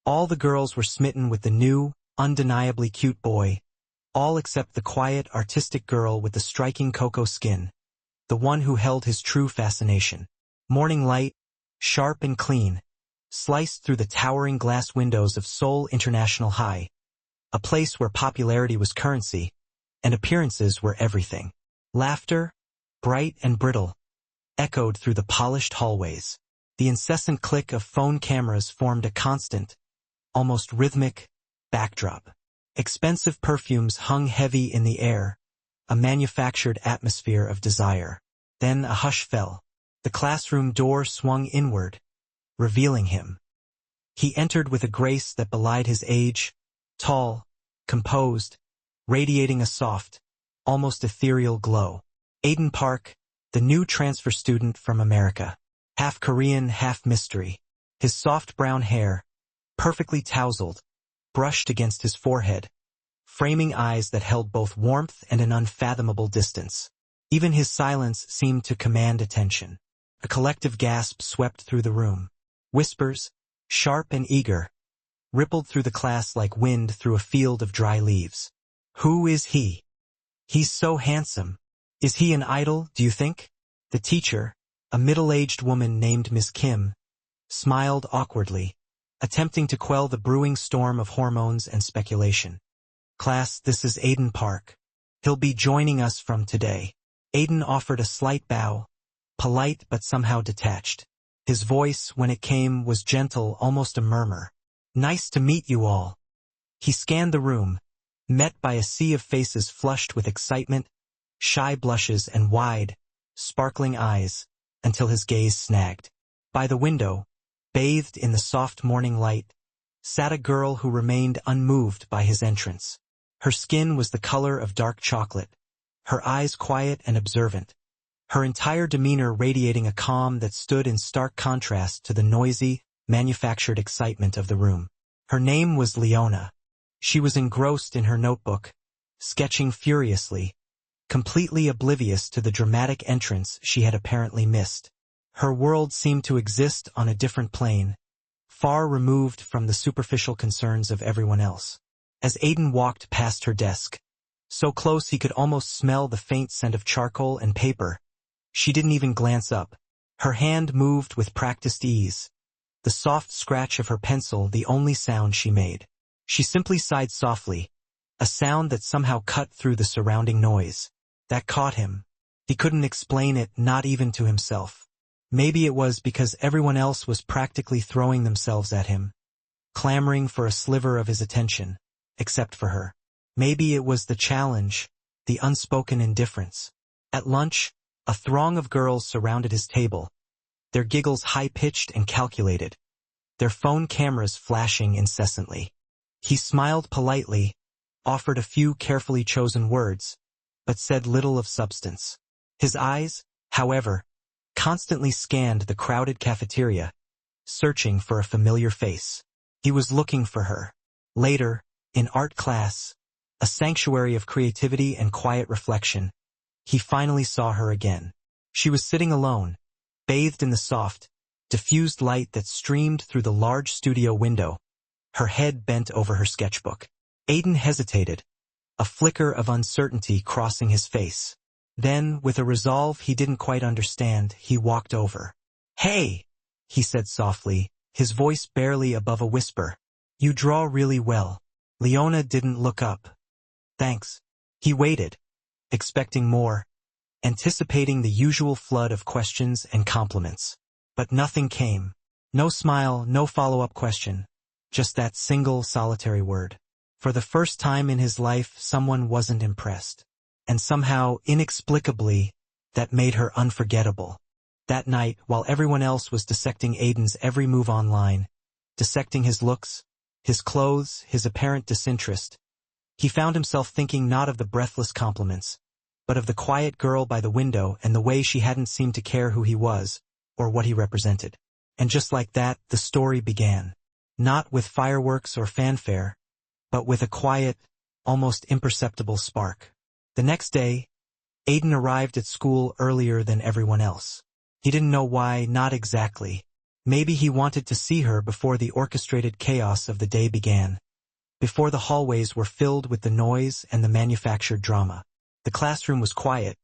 All the girls were smitten with the new, undeniably cute boy, all except the quiet, artistic girl with the striking cocoa skin, the one who held his true fascination. Morning light, sharp and clean, sliced through the towering glass windows of Seoul International High, a place where popularity was currency, and appearances were everything. Laughter, bright and brittle, echoed through the polished hallways. The incessant click of phone cameras formed a constant, almost rhythmic, backdrop. Expensive perfumes hung heavy in the air, a manufactured atmosphere of desire. Then a hush fell. The classroom door swung inward, revealing him. He entered with a grace that belied his age, tall, composed, radiating a soft, almost ethereal glow. Aiden Park, the new transfer student from America. Half Korean, half mystery. His soft brown hair, perfectly tousled, brushed against his forehead, framing eyes that held both warmth and an unfathomable distance. Even his silence seemed to command attention. A collective gasp swept through the room. Whispers, sharp and eager, rippled through the class like wind through a field of dry leaves. Who is he? He's so handsome. Is he an idol, do you think? The teacher, a middle-aged woman named Miss Kim, smiled awkwardly, attempting to quell the brewing storm of hormones and speculation. Class, this is Aiden Park. He'll be joining us from today. Aiden offered a slight bow, polite but somehow detached. His voice, when it came, was gentle, almost a murmur. Nice to meet you all. He scanned the room, met by a sea of faces flushed with excitement, shy blushes and wide, sparkling eyes, until his gaze snagged. By the window, bathed in the soft morning light, sat a girl who remained unmoved by his entrance. Her skin was the color of dark chocolate, her eyes quiet and observant, her entire demeanor radiating a calm that stood in stark contrast to the noisy, manufactured excitement of the room. Her name was Leona. She was engrossed in her notebook, sketching furiously, completely oblivious to the dramatic entrance she had apparently missed. Her world seemed to exist on a different plane, far removed from the superficial concerns of everyone else. As Aiden walked past her desk, so close he could almost smell the faint scent of charcoal and paper, she didn't even glance up. Her hand moved with practiced ease, the soft scratch of her pencil the only sound she made. She simply sighed softly, a sound that somehow cut through the surrounding noise. That caught him. He couldn't explain it, not even to himself. Maybe it was because everyone else was practically throwing themselves at him, clamoring for a sliver of his attention, except for her. Maybe it was the challenge, the unspoken indifference. At lunch, a throng of girls surrounded his table, their giggles high-pitched and calculated, their phone cameras flashing incessantly. He smiled politely, offered a few carefully chosen words, but said little of substance. His eyes, however, constantly scanned the crowded cafeteria, searching for a familiar face. He was looking for her. Later, in art class, a sanctuary of creativity and quiet reflection, he finally saw her again. She was sitting alone, bathed in the soft, diffused light that streamed through the large studio window, her head bent over her sketchbook. Aiden hesitated, a flicker of uncertainty crossing his face. Then, with a resolve he didn't quite understand, he walked over. "Hey," he said softly, his voice barely above a whisper. "You draw really well." Leona didn't look up. "Thanks." He waited, expecting more, anticipating the usual flood of questions and compliments. But nothing came. No smile, no follow-up question. Just that single solitary word. For the first time in his life, someone wasn't impressed. And somehow, inexplicably, that made her unforgettable. That night, while everyone else was dissecting Aiden's every move online, dissecting his looks, his clothes, his apparent disinterest, he found himself thinking not of the breathless compliments, but of the quiet girl by the window and the way she hadn't seemed to care who he was, or what he represented. And just like that, the story began. Not with fireworks or fanfare, but with a quiet, almost imperceptible spark. The next day, Aiden arrived at school earlier than everyone else. He didn't know why, not exactly. Maybe he wanted to see her before the orchestrated chaos of the day began, before the hallways were filled with the noise and the manufactured drama. The classroom was quiet,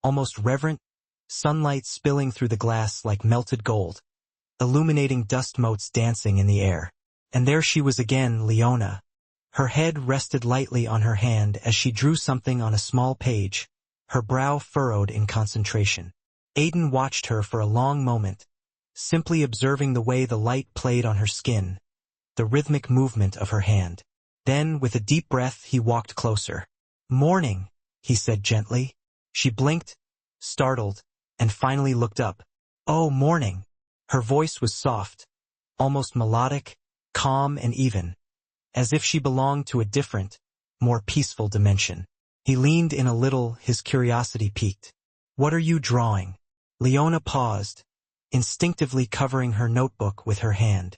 almost reverent, sunlight spilling through the glass like melted gold, illuminating dust motes dancing in the air. And there she was again, Leona. Her head rested lightly on her hand as she drew something on a small page, her brow furrowed in concentration. Aiden watched her for a long moment, simply observing the way the light played on her skin, the rhythmic movement of her hand. Then, with a deep breath, he walked closer. "Morning," he said gently. She blinked, startled, and finally looked up. "Oh, morning." Her voice was soft, almost melodic, calm and even, as if she belonged to a different, more peaceful dimension. He leaned in a little, his curiosity piqued. "What are you drawing?" Leona paused, instinctively covering her notebook with her hand.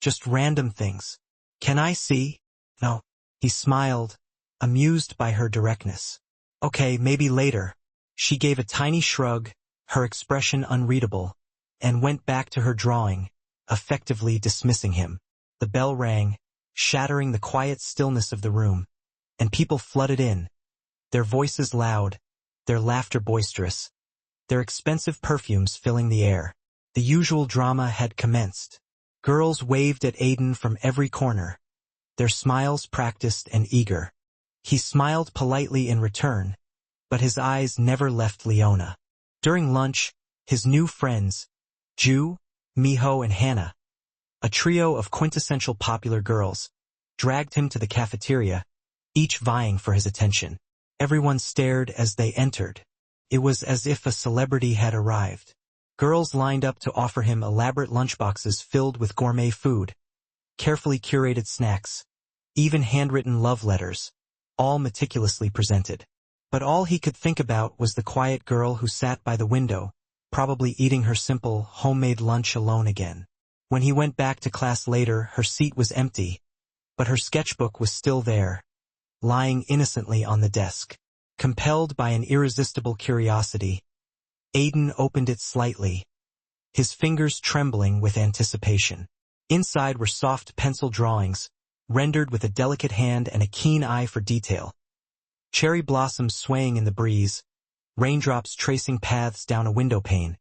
"Just random things." "Can I see?" "No." He smiled, amused by her directness. "Okay, maybe later." She gave a tiny shrug, her expression unreadable, and went back to her drawing, effectively dismissing him. The bell rang, shattering the quiet stillness of the room, and people flooded in, their voices loud, their laughter boisterous, their expensive perfumes filling the air. The usual drama had commenced. Girls waved at Aiden from every corner, their smiles practiced and eager. He smiled politely in return, but his eyes never left Leona. During lunch, his new friends, Ju, Miho and Hannah, a trio of quintessential popular girls, dragged him to the cafeteria, each vying for his attention. Everyone stared as they entered. It was as if a celebrity had arrived. Girls lined up to offer him elaborate lunchboxes filled with gourmet food, carefully curated snacks, even handwritten love letters, all meticulously presented. But all he could think about was the quiet girl who sat by the window, probably eating her simple, homemade lunch alone again. When he went back to class later, her seat was empty, but her sketchbook was still there, lying innocently on the desk. Compelled by an irresistible curiosity, Aiden opened it slightly, his fingers trembling with anticipation. Inside were soft pencil drawings, rendered with a delicate hand and a keen eye for detail. Cherry blossoms swaying in the breeze, raindrops tracing paths down a window pane,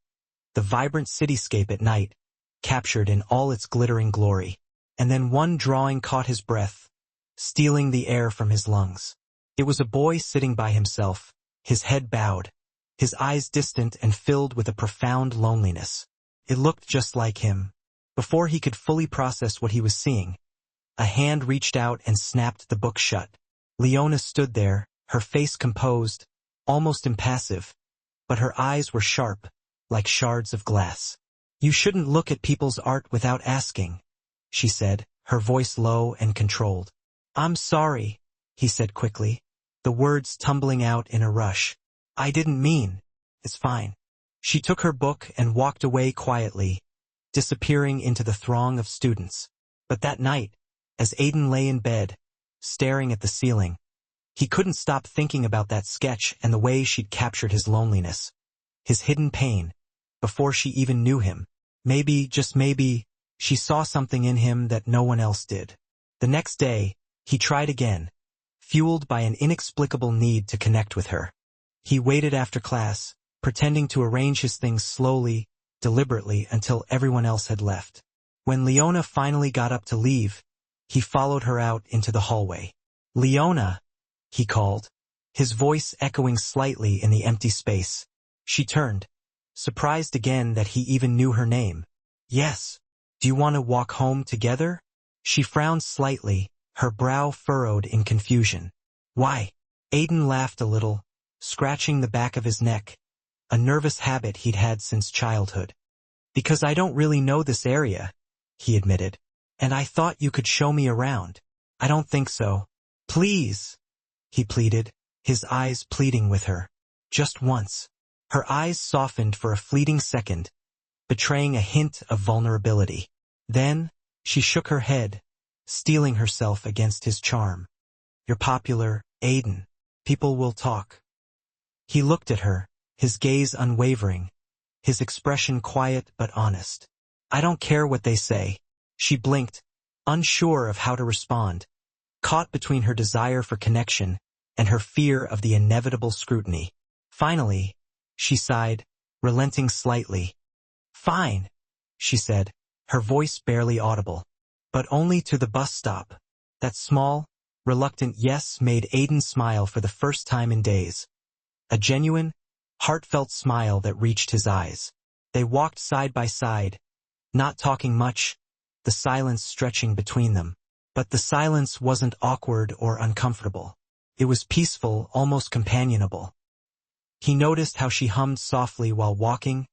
the vibrant cityscape at night, captured in all its glittering glory. And then one drawing caught his breath, stealing the air from his lungs. It was a boy sitting by himself, his head bowed, his eyes distant and filled with a profound loneliness. It looked just like him. Before he could fully process what he was seeing, a hand reached out and snapped the book shut. Leona stood there, her face composed, almost impassive, but her eyes were sharp, like shards of glass. "You shouldn't look at people's art without asking," she said, her voice low and controlled. "I'm sorry," he said quickly, the words tumbling out in a rush. "I didn't mean." "It's fine." She took her book and walked away quietly, disappearing into the throng of students. But that night, as Aiden lay in bed, staring at the ceiling, he couldn't stop thinking about that sketch and the way she'd captured his loneliness, his hidden pain, before she even knew him. Maybe, just maybe, she saw something in him that no one else did. The next day, he tried again, fueled by an inexplicable need to connect with her. He waited after class, pretending to arrange his things slowly, deliberately until everyone else had left. When Leona finally got up to leave, he followed her out into the hallway. "Leona," he called, his voice echoing slightly in the empty space. She turned, surprised again that he even knew her name. "Yes. Do you want to walk home together?" She frowned slightly, her brow furrowed in confusion. "Why?" Aiden laughed a little, scratching the back of his neck, a nervous habit he'd had since childhood. "Because I don't really know this area," he admitted, "and I thought you could show me around." "I don't think so." "Please," he pleaded, his eyes pleading with her. "Just once." Her eyes softened for a fleeting second, betraying a hint of vulnerability. Then, she shook her head, steeling herself against his charm. "You're popular, Aiden. People will talk." He looked at her, his gaze unwavering, his expression quiet but honest. I don't care what they say. She blinked, unsure of how to respond, caught between her desire for connection and her fear of the inevitable scrutiny. Finally, she sighed, relenting slightly. Fine, she said, her voice barely audible. But only to the bus stop. That small, reluctant yes made Aiden smile for the first time in days. A genuine, heartfelt smile that reached his eyes. They walked side by side, not talking much, the silence stretching between them. But the silence wasn't awkward or uncomfortable. It was peaceful, almost companionable. He noticed how she hummed softly while walking,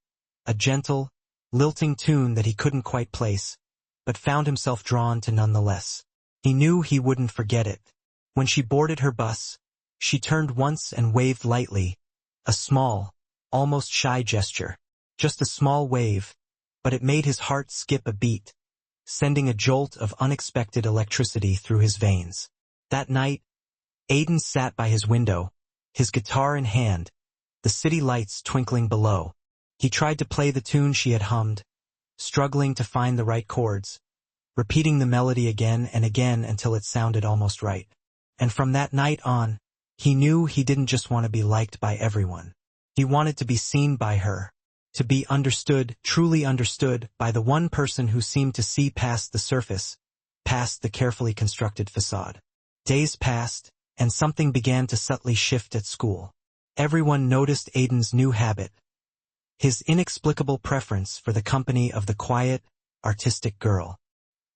a gentle, lilting tune that he couldn't quite place, but found himself drawn to nonetheless. He knew he wouldn't forget it. When she boarded her bus, she turned once and waved lightly, a small, almost shy gesture. Just a small wave, but it made his heart skip a beat, sending a jolt of unexpected electricity through his veins. That night, Aiden sat by his window, his guitar in hand, the city lights twinkling below. He tried to play the tune she had hummed, struggling to find the right chords, repeating the melody again and again until it sounded almost right. And from that night on, he knew he didn't just want to be liked by everyone. He wanted to be seen by her, to be understood, truly understood, by the one person who seemed to see past the surface, past the carefully constructed facade. Days passed, and something began to subtly shift at school. Everyone noticed Aiden's new habit, his inexplicable preference for the company of the quiet, artistic girl.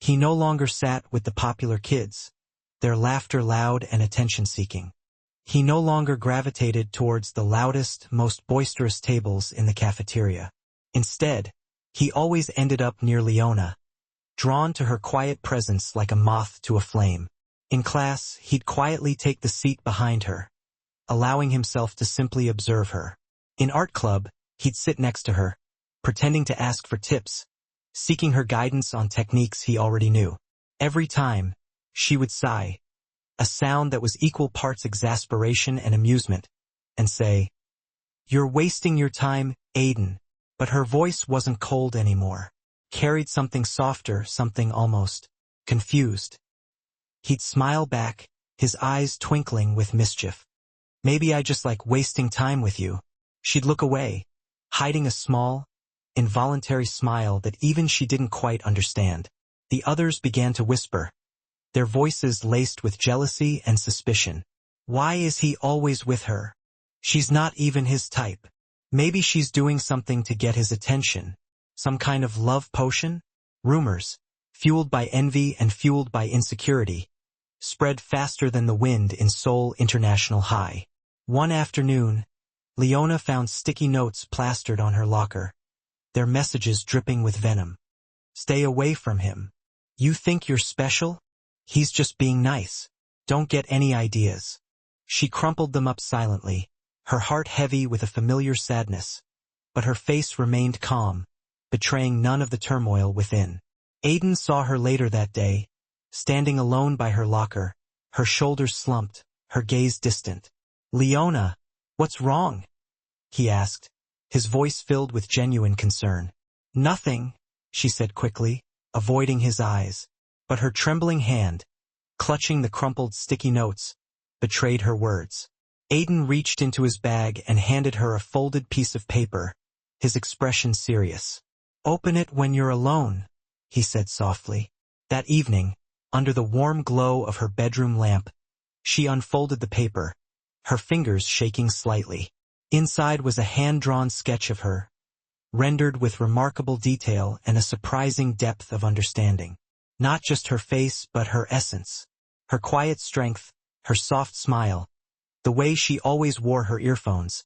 He no longer sat with the popular kids, their laughter loud and attention-seeking. He no longer gravitated towards the loudest, most boisterous tables in the cafeteria. Instead, he always ended up near Leona, drawn to her quiet presence like a moth to a flame. In class, he'd quietly take the seat behind her, allowing himself to simply observe her. In art club, he'd sit next to her, pretending to ask for tips, seeking her guidance on techniques he already knew. Every time, she would sigh, a sound that was equal parts exasperation and amusement, and say, "You're wasting your time, Aiden." But her voice wasn't cold anymore, carried something softer, something almost confused. He'd smile back, his eyes twinkling with mischief. "Maybe I just like wasting time with you." She'd look away, hiding a small, involuntary smile that even she didn't quite understand. The others began to whisper, their voices laced with jealousy and suspicion. Why is he always with her? She's not even his type. Maybe she's doing something to get his attention. Some kind of love potion? Rumors, fueled by envy and fueled by insecurity, spread faster than the wind in Seoul International High. One afternoon, Leona found sticky notes plastered on her locker, their messages dripping with venom. "Stay away from him. You think you're special? He's just being nice. Don't get any ideas." She crumpled them up silently, her heart heavy with a familiar sadness, but her face remained calm, betraying none of the turmoil within. Aiden saw her later that day, standing alone by her locker, her shoulders slumped, her gaze distant. "Leona, what's wrong?" he asked, his voice filled with genuine concern. "Nothing," she said quickly, avoiding his eyes. But her trembling hand, clutching the crumpled sticky notes, betrayed her words. Aiden reached into his bag and handed her a folded piece of paper, his expression serious. "Open it when you're alone," he said softly. That evening, under the warm glow of her bedroom lamp, she unfolded the paper, her fingers shaking slightly. Inside was a hand-drawn sketch of her, rendered with remarkable detail and a surprising depth of understanding. Not just her face, but her essence, her quiet strength, her soft smile, the way she always wore her earphones,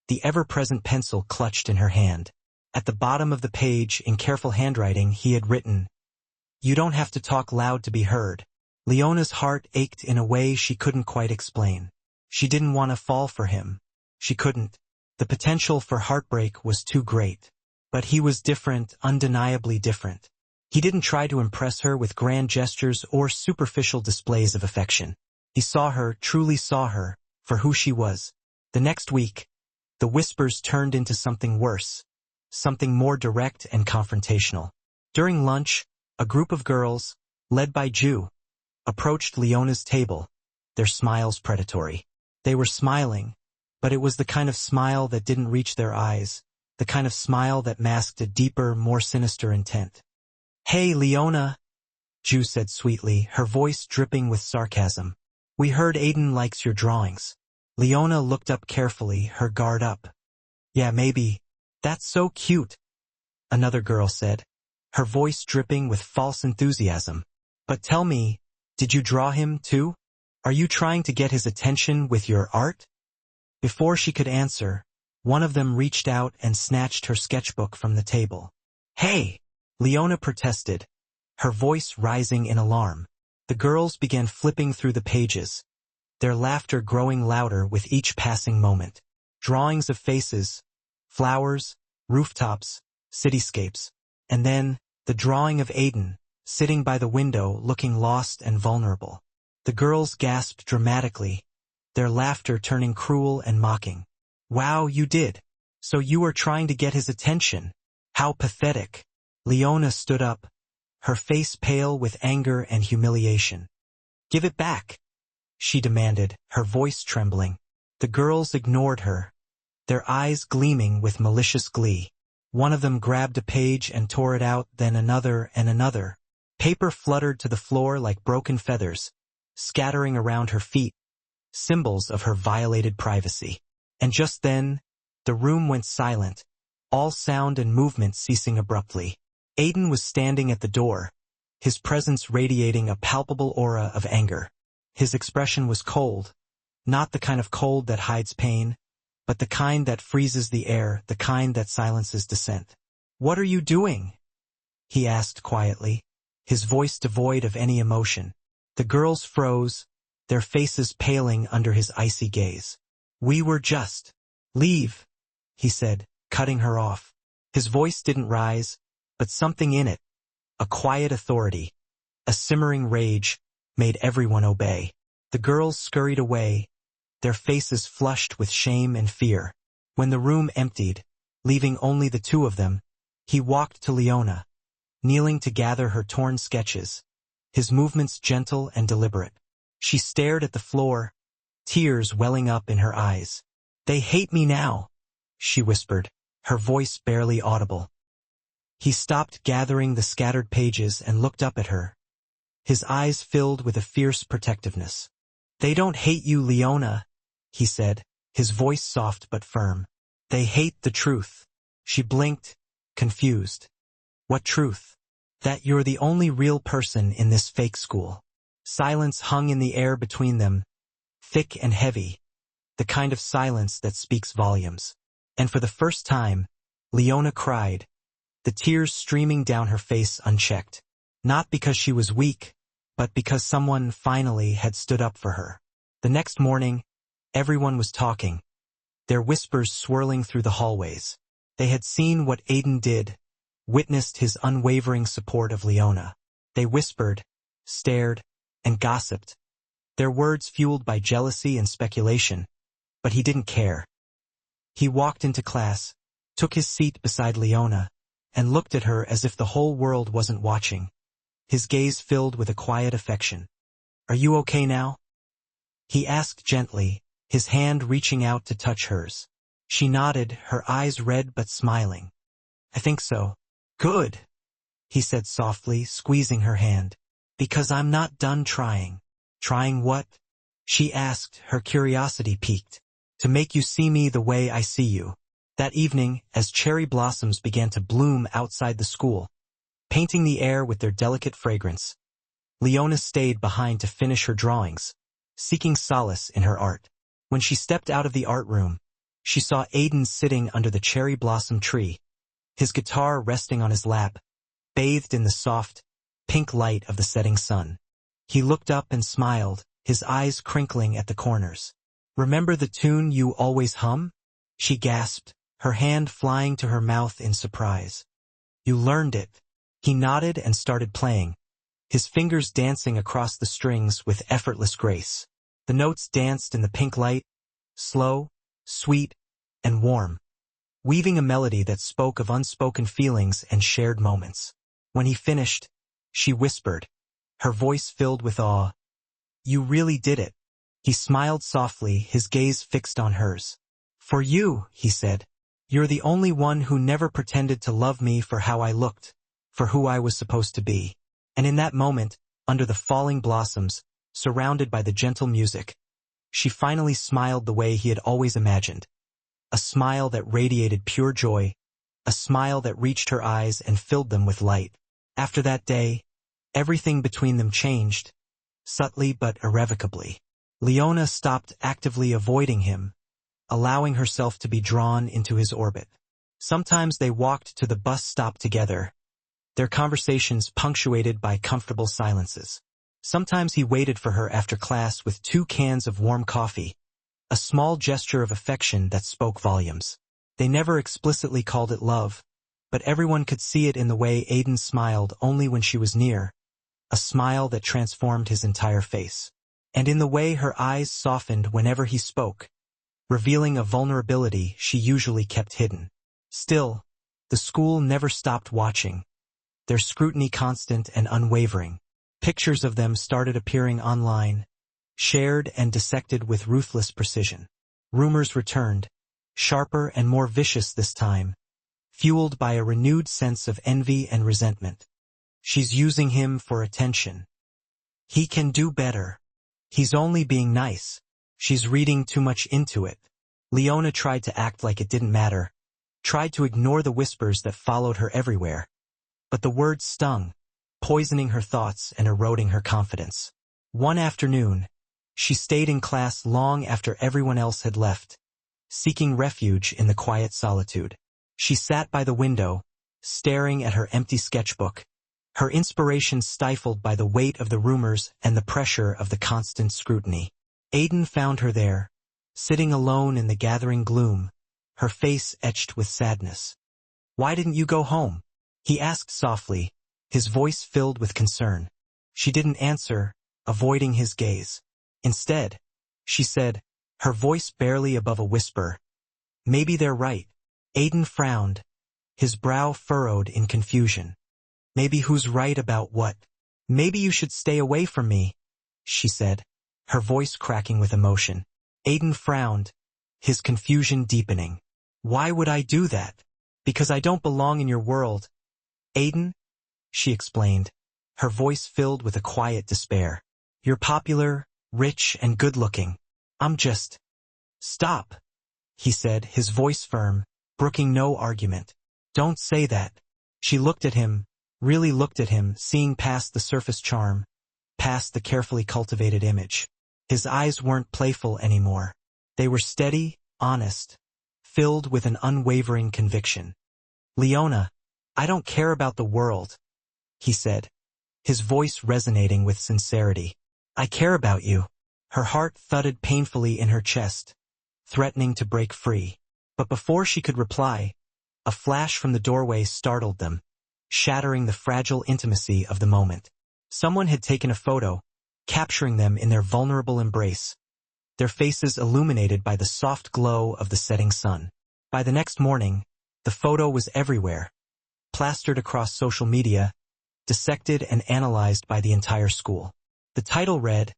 the ever-present pencil clutched in her hand. At the bottom of the page, in careful handwriting, he had written, "You don't have to talk loud to be heard." Leona's heart ached in a way she couldn't quite explain. She didn't want to fall for him. She couldn't. The potential for heartbreak was too great. But he was different, undeniably different. He didn't try to impress her with grand gestures or superficial displays of affection. He saw her, truly saw her, for who she was. The next week, the whispers turned into something worse, something more direct and confrontational. During lunch, a group of girls, led by Ju, approached Leona's table, their smiles predatory. They were smiling, but it was the kind of smile that didn't reach their eyes, the kind of smile that masked a deeper, more sinister intent. "Hey, Leona," Ju said sweetly, her voice dripping with sarcasm. "We heard Aiden likes your drawings." Leona looked up carefully, her guard up. "Yeah, maybe. That's so cute," another girl said, her voice dripping with false enthusiasm. "But tell me, did you draw him, too? Are you trying to get his attention with your art?" Before she could answer, one of them reached out and snatched her sketchbook from the table. "Hey!" Leona protested, her voice rising in alarm. The girls began flipping through the pages, their laughter growing louder with each passing moment. Drawings of faces, flowers, rooftops, cityscapes, and then the drawing of Aiden, sitting by the window looking lost and vulnerable. The girls gasped dramatically, their laughter turning cruel and mocking. "Wow, you did. So you were trying to get his attention. How pathetic." Leona stood up, her face pale with anger and humiliation. "Give it back," she demanded, her voice trembling. The girls ignored her, their eyes gleaming with malicious glee. One of them grabbed a page and tore it out, then another and another. Paper fluttered to the floor like broken feathers, scattering around her feet, symbols of her violated privacy. And just then, the room went silent, all sound and movement ceasing abruptly. Aiden was standing at the door, his presence radiating a palpable aura of anger. His expression was cold, not the kind of cold that hides pain, but the kind that freezes the air, the kind that silences dissent. "What are you doing?" he asked quietly, his voice devoid of any emotion. The girls froze, their faces paling under his icy gaze. "We were just..." "Leave," he said, cutting her off. His voice didn't rise, but something in it, a quiet authority, a simmering rage, made everyone obey. The girls scurried away, their faces flushed with shame and fear. When the room emptied, leaving only the two of them, he walked to Leona, kneeling to gather her torn sketches, his movements gentle and deliberate. She stared at the floor, tears welling up in her eyes. "They hate me now," she whispered, her voice barely audible. He stopped gathering the scattered pages and looked up at her, his eyes filled with a fierce protectiveness. "They don't hate you, Leona," he said, his voice soft but firm. "They hate the truth." She blinked, confused. "What truth?" "That you're the only real person in this fake school." Silence hung in the air between them, thick and heavy, the kind of silence that speaks volumes. And for the first time, Leona cried, the tears streaming down her face unchecked. Not because she was weak, but because someone finally had stood up for her. The next morning, everyone was talking, their whispers swirling through the hallways. They had seen what Aiden did, witnessed his unwavering support of Leona. They whispered, stared, and gossiped, their words fueled by jealousy and speculation, but he didn't care. He walked into class, took his seat beside Leona, and looked at her as if the whole world wasn't watching, his gaze filled with a quiet affection. "Are you okay now?" he asked gently, his hand reaching out to touch hers. She nodded, her eyes red but smiling. "I think so." "Good," he said softly, squeezing her hand. "Because I'm not done trying." "Trying what?" she asked, her curiosity piqued. "To make you see me the way I see you." That evening, as cherry blossoms began to bloom outside the school, painting the air with their delicate fragrance, Leona stayed behind to finish her drawings, seeking solace in her art. When she stepped out of the art room, she saw Aiden sitting under the cherry blossom tree, his guitar resting on his lap, bathed in the soft, pink light of the setting sun. He looked up and smiled, his eyes crinkling at the corners. "Remember the tune you always hum?" she gasped, her hand flying to her mouth in surprise. "You learned it." He nodded and started playing, his fingers dancing across the strings with effortless grace. The notes danced in the pink light, slow, sweet, and warm, weaving a melody that spoke of unspoken feelings and shared moments. When he finished, she whispered, her voice filled with awe. "You really did it." He smiled softly, his gaze fixed on hers. "For you," he said. "You're the only one who never pretended to love me for how I looked, for who I was supposed to be." And in that moment, under the falling blossoms, surrounded by the gentle music, she finally smiled the way he had always imagined. A smile that radiated pure joy, a smile that reached her eyes and filled them with light. After that day, everything between them changed, subtly but irrevocably. Leona stopped actively avoiding him, allowing herself to be drawn into his orbit. Sometimes they walked to the bus stop together, their conversations punctuated by comfortable silences. Sometimes he waited for her after class with 2 cans of warm coffee, a small gesture of affection that spoke volumes. They never explicitly called it love, but everyone could see it in the way Aiden smiled only when she was near, a smile that transformed his entire face. And in the way her eyes softened whenever he spoke, revealing a vulnerability she usually kept hidden. Still, the school never stopped watching, their scrutiny constant and unwavering. Pictures of them started appearing online, shared and dissected with ruthless precision. Rumors returned, sharper and more vicious this time, fueled by a renewed sense of envy and resentment. "She's using him for attention. He can do better. He's only being nice. She's reading too much into it." Leona tried to act like it didn't matter, tried to ignore the whispers that followed her everywhere. But the words stung, poisoning her thoughts and eroding her confidence. One afternoon, she stayed in class long after everyone else had left, seeking refuge in the quiet solitude. She sat by the window, staring at her empty sketchbook, her inspiration stifled by the weight of the rumors and the pressure of the constant scrutiny. Aiden found her there, sitting alone in the gathering gloom, her face etched with sadness. "Why didn't you go home?" he asked softly, his voice filled with concern. She didn't answer, avoiding his gaze. Instead, she said, her voice barely above a whisper, "Maybe they're right." Aiden frowned, his brow furrowed in confusion. "Maybe who's right about what?" "Maybe you should stay away from me," she said, her voice cracking with emotion. Aiden frowned, his confusion deepening. "Why would I do that?" "Because I don't belong in your world, Aiden," she explained, her voice filled with a quiet despair. "You're popular, rich, and good-looking. I'm just—" "Stop," he said, his voice firm, brooking no argument. "Don't say that." She looked at him, really looked at him, seeing past the surface charm, past the carefully cultivated image. His eyes weren't playful anymore. They were steady, honest, filled with an unwavering conviction. "Leona, I don't care about the world," he said, his voice resonating with sincerity. "I care about you." Her heart thudded painfully in her chest, threatening to break free. But before she could reply, a flash from the doorway startled them, shattering the fragile intimacy of the moment. Someone had taken a photo, capturing them in their vulnerable embrace, their faces illuminated by the soft glow of the setting sun. By the next morning, the photo was everywhere, plastered across social media, dissected and analyzed by the entire school. The title read,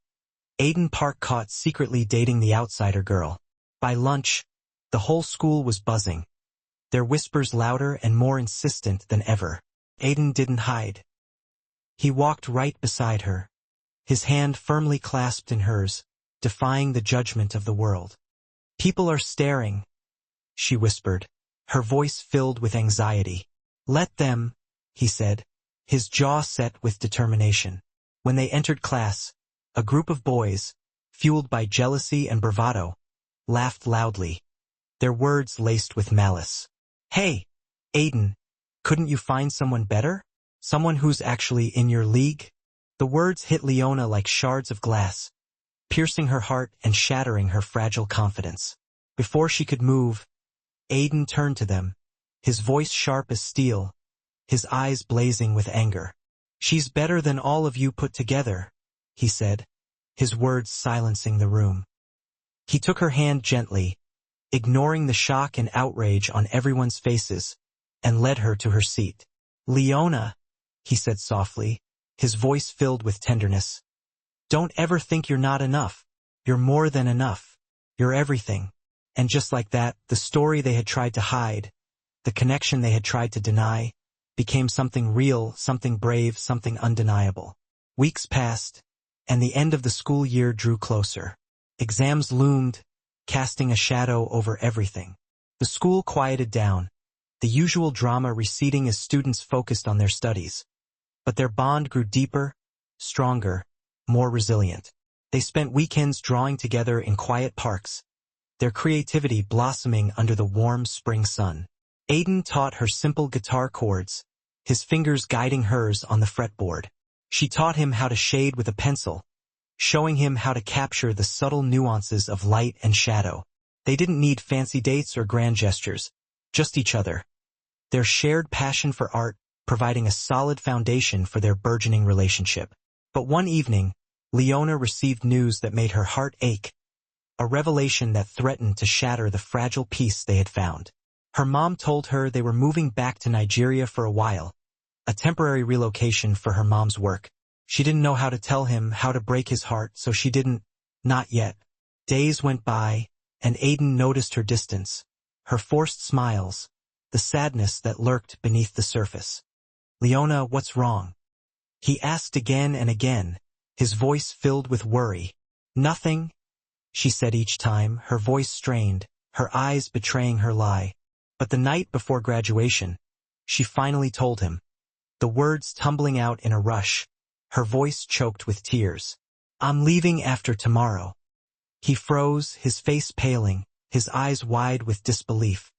"Aiden Park Caught Secretly Dating the Outsider Girl." By lunch, the whole school was buzzing, their whispers louder and more insistent than ever. Aiden didn't hide. He walked right beside her, his hand firmly clasped in hers, defying the judgment of the world. "People are staring," she whispered, her voice filled with anxiety. "Let them," he said, his jaw set with determination. When they entered class, a group of boys, fueled by jealousy and bravado, laughed loudly, their words laced with malice. "Hey, Aiden, couldn't you find someone better? Someone who's actually in your league?" The words hit Leona like shards of glass, piercing her heart and shattering her fragile confidence. Before she could move, Aiden turned to them, his voice sharp as steel, his eyes blazing with anger. "She's better than all of you put together," he said, his words silencing the room. He took her hand gently, ignoring the shock and outrage on everyone's faces, and led her to her seat. "Leona," he said softly, his voice filled with tenderness. Don't ever think you're not enough. You're more than enough. You're everything. And just like that, the story they had tried to hide, the connection they had tried to deny, became something real, something brave, something undeniable. Weeks passed, and the end of the school year drew closer. Exams loomed, casting a shadow over everything. The school quieted down, the usual drama receding as students focused on their studies. But their bond grew deeper, stronger, more resilient. They spent weekends drawing together in quiet parks, their creativity blossoming under the warm spring sun. Aiden taught her simple guitar chords, his fingers guiding hers on the fretboard. She taught him how to shade with a pencil, showing him how to capture the subtle nuances of light and shadow. They didn't need fancy dates or grand gestures, just each other. Their shared passion for art providing a solid foundation for their burgeoning relationship. But one evening, Leona received news that made her heart ache, a revelation that threatened to shatter the fragile peace they had found. Her mom told her they were moving back to Nigeria for a while, a temporary relocation for her mom's work. She didn't know how to tell him, how to break his heart, so she didn't. Not yet. Days went by, and Aiden noticed her distance, her forced smiles, the sadness that lurked beneath the surface. Leona, what's wrong? He asked again and again, his voice filled with worry. Nothing, she said each time, her voice strained, her eyes betraying her lie. But the night before graduation, she finally told him, the words tumbling out in a rush, her voice choked with tears. I'm leaving after tomorrow. He froze, his face paling, his eyes wide with disbelief.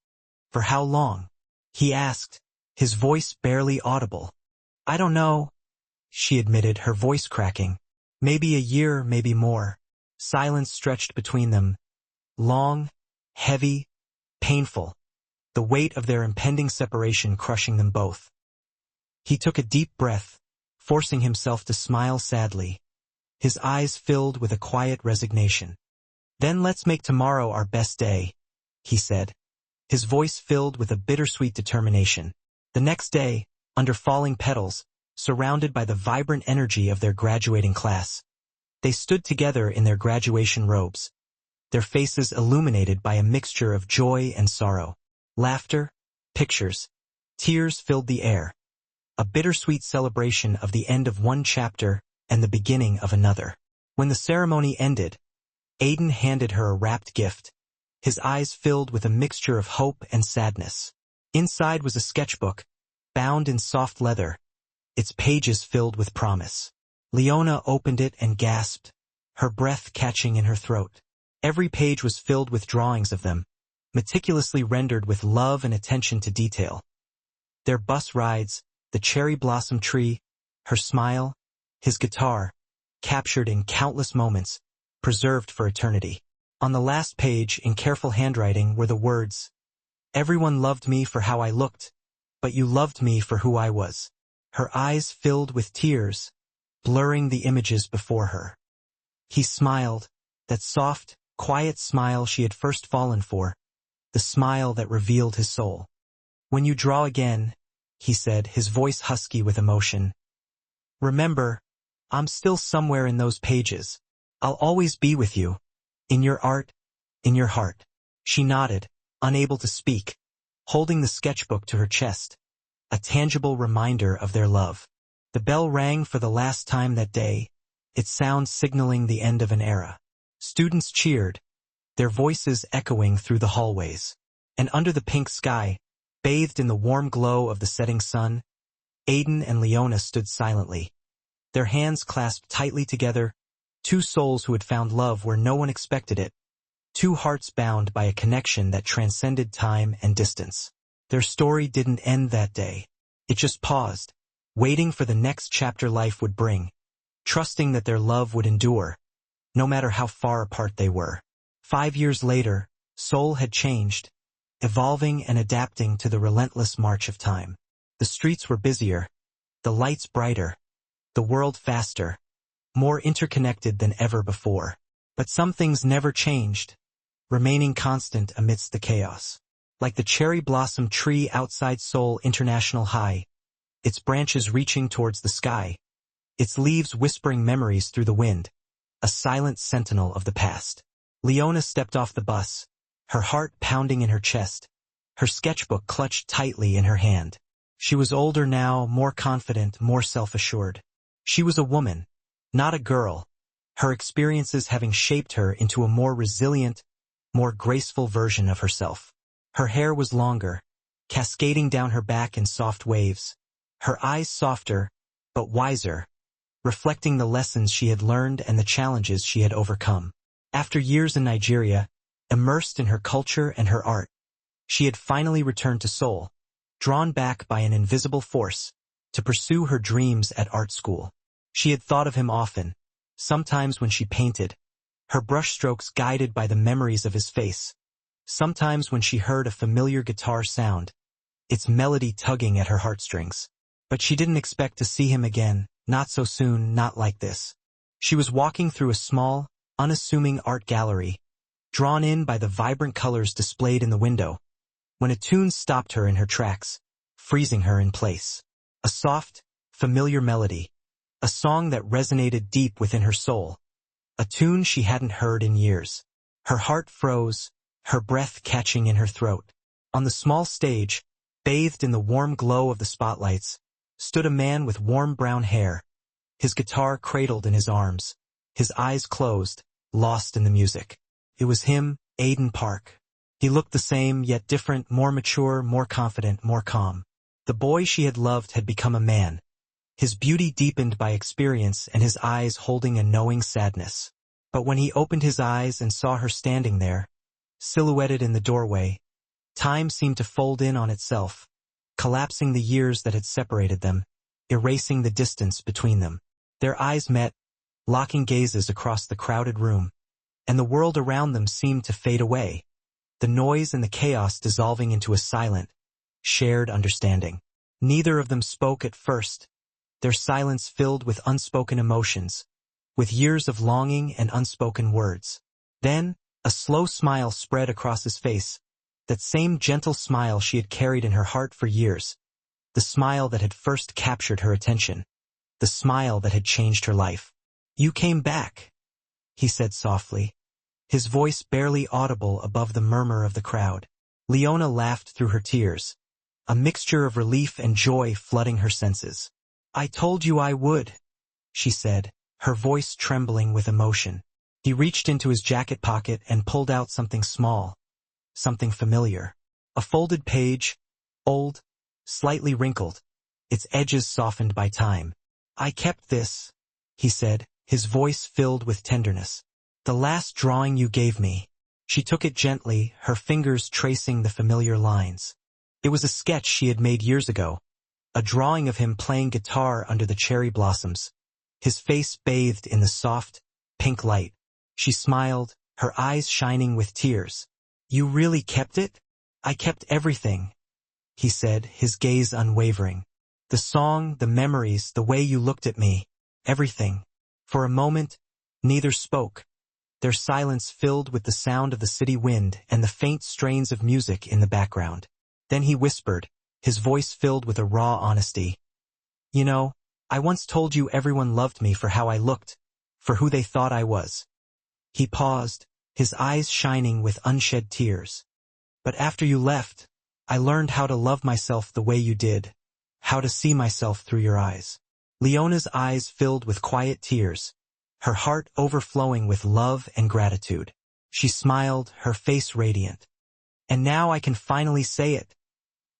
For how long? He asked, his voice barely audible. I don't know, she admitted, her voice cracking. Maybe a year, maybe more. Silence stretched between them. Long, heavy, painful. The weight of their impending separation crushing them both. He took a deep breath, forcing himself to smile sadly, his eyes filled with a quiet resignation. Then let's make tomorrow our best day, he said, his voice filled with a bittersweet determination. The next day, under falling petals, surrounded by the vibrant energy of their graduating class, they stood together in their graduation robes, their faces illuminated by a mixture of joy and sorrow. Laughter, pictures, tears filled the air, a bittersweet celebration of the end of one chapter and the beginning of another. When the ceremony ended, Aiden handed her a wrapped gift, his eyes filled with a mixture of hope and sadness. Inside was a sketchbook, bound in soft leather, its pages filled with promise. Leona opened it and gasped, her breath catching in her throat. Every page was filled with drawings of them, meticulously rendered with love and attention to detail. Their bus rides, the cherry blossom tree, her smile, his guitar, captured in countless moments, preserved for eternity. On the last page, in careful handwriting, were the words, "Everyone loved me for how I looked, but you loved me for who I was." Her eyes filled with tears, blurring the images before her. He smiled, that soft, quiet smile she had first fallen for, the smile that revealed his soul. "When you draw again," he said, his voice husky with emotion, "remember, I'm still somewhere in those pages. I'll always be with you, in your art, in your heart." She nodded, unable to speak, holding the sketchbook to her chest, a tangible reminder of their love. The bell rang for the last time that day, its sound signaling the end of an era. Students cheered, their voices echoing through the hallways. And under the pink sky, bathed in the warm glow of the setting sun, Aiden and Leona stood silently, their hands clasped tightly together, two souls who had found love where no one expected it, two hearts bound by a connection that transcended time and distance. Their story didn't end that day. It just paused, waiting for the next chapter life would bring, trusting that their love would endure, no matter how far apart they were. 5 years later, Seoul had changed, evolving and adapting to the relentless march of time. The streets were busier, the lights brighter, the world faster, more interconnected than ever before. But some things never changed, remaining constant amidst the chaos. Like the cherry blossom tree outside Seoul International High, its branches reaching towards the sky, its leaves whispering memories through the wind, a silent sentinel of the past. Leona stepped off the bus, her heart pounding in her chest, her sketchbook clutched tightly in her hand. She was older now, more confident, more self-assured. She was a woman, not a girl, her experiences having shaped her into a more resilient, more graceful version of herself. Her hair was longer, cascading down her back in soft waves, her eyes softer, but wiser, reflecting the lessons she had learned and the challenges she had overcome. After years in Nigeria, immersed in her culture and her art, she had finally returned to Seoul, drawn back by an invisible force, to pursue her dreams at art school. She had thought of him often, sometimes when she painted, her brushstrokes guided by the memories of his face, sometimes when she heard a familiar guitar sound, its melody tugging at her heartstrings. But she didn't expect to see him again, not so soon, not like this. She was walking through a small, unassuming art gallery, drawn in by the vibrant colors displayed in the window, when a tune stopped her in her tracks, freezing her in place. A soft, familiar melody, a song that resonated deep within her soul, a tune she hadn't heard in years. Her heart froze, her breath catching in her throat. On the small stage, bathed in the warm glow of the spotlights, stood a man with warm brown hair, his guitar cradled in his arms, his eyes closed, lost in the music. It was him, Aiden Park. He looked the same, yet different, more mature, more confident, more calm. The boy she had loved had become a man, his beauty deepened by experience and his eyes holding a knowing sadness. But when he opened his eyes and saw her standing there, silhouetted in the doorway, time seemed to fold in on itself, collapsing the years that had separated them, erasing the distance between them. Their eyes met, locking gazes across the crowded room, and the world around them seemed to fade away, the noise and the chaos dissolving into a silent, shared understanding. Neither of them spoke at first, their silence filled with unspoken emotions, with years of longing and unspoken words. Then, a slow smile spread across his face, that same gentle smile she had carried in her heart for years, the smile that had first captured her attention, the smile that had changed her life. "You came back," he said softly, his voice barely audible above the murmur of the crowd. Leona laughed through her tears, a mixture of relief and joy flooding her senses. "I told you I would," she said, her voice trembling with emotion. He reached into his jacket pocket and pulled out something small, something familiar. A folded page, old, slightly wrinkled, its edges softened by time. "I kept this," he said, his voice filled with tenderness. "The last drawing you gave me." She took it gently, her fingers tracing the familiar lines. It was a sketch she had made years ago, a drawing of him playing guitar under the cherry blossoms, his face bathed in the soft, pink light. She smiled, her eyes shining with tears. "You really kept it?" "I kept everything," he said, his gaze unwavering. "The song, the memories, the way you looked at me, everything." For a moment, neither spoke, their silence filled with the sound of the city wind and the faint strains of music in the background. Then he whispered, his voice filled with a raw honesty. "You know, I once told you everyone loved me for how I looked, for who they thought I was." He paused, his eyes shining with unshed tears. "But after you left, I learned how to love myself the way you did, how to see myself through your eyes." Leona's eyes filled with quiet tears, her heart overflowing with love and gratitude. She smiled, her face radiant. "And now I can finally say it,"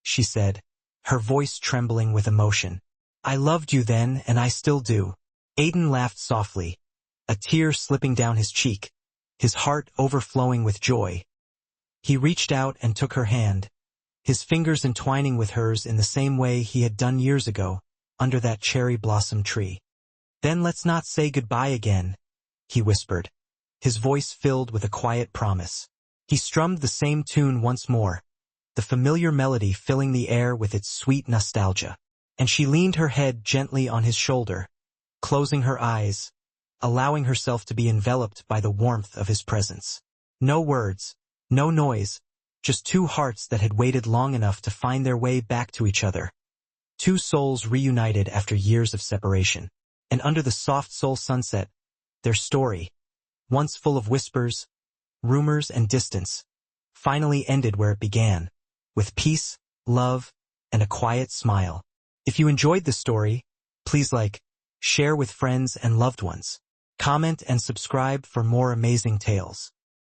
she said, her voice trembling with emotion. "I loved you then, and I still do." Aiden laughed softly, a tear slipping down his cheek, his heart overflowing with joy. He reached out and took her hand, his fingers entwining with hers in the same way he had done years ago, under that cherry blossom tree. "Then let's not say goodbye again," he whispered, his voice filled with a quiet promise. He strummed the same tune once more, the familiar melody filling the air with its sweet nostalgia, and she leaned her head gently on his shoulder, closing her eyes, allowing herself to be enveloped by the warmth of his presence. No words, no noise, just two hearts that had waited long enough to find their way back to each other, Two souls reunited after years of separation, and under the soft soul sunset, their story, once full of whispers, rumors, and distance, finally ended where it began, with peace, love, and a quiet smile. If you enjoyed the story, please like, share with friends and loved ones. Comment and subscribe for more amazing tales.